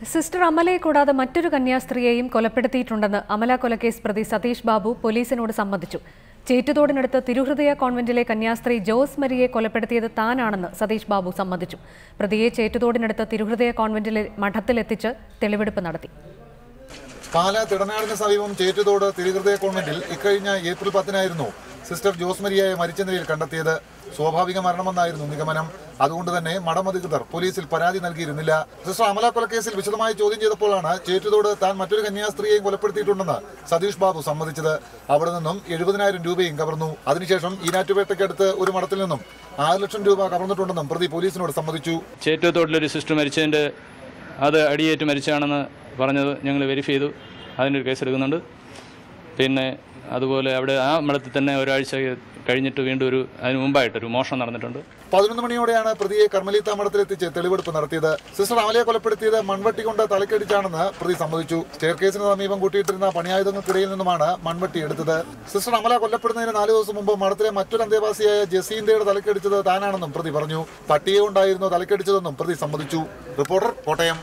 Sister അമലയെ കൂടാതെ മറ്റൊരു കന്യാസ്ത്രീയെയും കൊലപ്പെടുത്തിയിട്ടുണ്ടെന്ന് അമല കൊലക്കേസ് പ്രതി സതീഷ് ബാബു പോലീസിനോട് സമ്മതിച്ചു. ചേറ്റുതോടിനടുത്ത് തിരുഹൃദയ കോൺവെന്റിലെ കന്യാസ്ത്രീ ജോസ് മരിയെ കൊലപ്പെടുത്തിയത് താനാണെന്ന് സതീഷ് ബാബു സമ്മതിച്ചു. പ്രതിയെ ചേറ്റുതോടിനടുത്ത് തിരുഹൃദയ കോൺവെന്റിലെ മഠത്തിലെത്തിച്ച് തെളിവെടുപ്പ് നടത്തി. പാലാ തിടനാടിന് സമീപം ചേറ്റുതോട് തിരുഹൃദയ കോൺവെന്റിൽ ഇക്കഴിഞ്ഞ ഏപ്രിൽ 10-നായിരുന്നു സിസ്റ്റർ ജോസ് മരിയയെ മരിച്ച നിലയിൽ കണ്ടെത്തിയത്. സ്വാഭാവിക മരണമെന്നായിരുന്നു നിഗമനം. അതുകൊണ്ട് തന്നെ മഠമധികൃതർ പോലീസിൽ പരാതി നൽകിയിരുന്നില്ല. സിസ്റ്റർ അമല കൊലക്കേസിൽ വിശദമായി ചോദ്യം ചെയ്തപ്പോഴാണ് ചേറ്റുതോട് താൻ മറ്റൊരു കന്യാസ്ത്രീയെയും കൊലപ്പെടുത്തിയിട്ടുണ്ടെന്ന് സതീഷ് ബാബു സമ്മതിച്ചത്. അവിടെ നിന്നും 70,000 രൂപയും കവർന്നു. അതിനുശേഷം ഈനാറ്റുപേട്ടയ്ക്കടുത്ത് ഒരു മഠത്തിൽ നിന്നും 6 ലക്ഷം രൂപ കവർന്നിട്ടുണ്ടെന്നും പ്രതി പോലീസിനോട് സമ്മതിച്ചു. ചേറ്റുതോട്ടിലൊരു സിസ്റ്റർ മരിച്ചതിൻ്റെ അത് അടിയേറ്റ് മരിച്ചാണെന്ന് പറഞ്ഞത് ഞങ്ങൾ വെരിഫൈ ചെയ്തു. അതിനൊരു കേസെടുക്കുന്നുണ്ട്. പിന്നെ അതുപോലെ അവിടെ ആ മഠത്തിൽ തന്നെ ഒരാഴ്ച കഴിഞ്ഞിട്ട് വീണ്ടും അതിന് മുമ്പായിട്ടൊരു മോഷണം നടന്നിട്ടുണ്ട്. 11 മണിയോടെയാണ് പ്രതിയെ കർമ്മലീത്ത മഠത്തിലെത്തിച്ച് തെളിവെടുപ്പ് നടത്തിയത്. സിസ്റ്റർ അമലയെ കൊലപ്പെടുത്തിയത് മൺവെട്ടി കൊണ്ട് തലക്കടിച്ചാണെന്ന് പ്രതി സമ്മതിച്ചു. സ്റ്റെയർകേസിന് സമീപം കൂട്ടിയിട്ടിരുന്ന പണിയായുധങ്ങൾക്കിടയിൽ നിന്നുമാണ് മൺവെട്ടി എടുത്തത്. സിസ്റ്റർ അമല കൊല്ലപ്പെടുന്നതിന് 4 ദിവസം മുമ്പ് മഠത്തിലെ മറ്റൊരു അന്തേവാസിയായ ജസീന്തയുടെ തലക്കടിച്ചത് താനാണെന്നും പ്രതി പറഞ്ഞു. പട്ടിയെ കൊണ്ടായിരുന്നു തലക്കടിച്ചതെന്നും പ്രതി സമ്മതിച്ചു. റിപ്പോർട്ടർ, കോട്ടയം.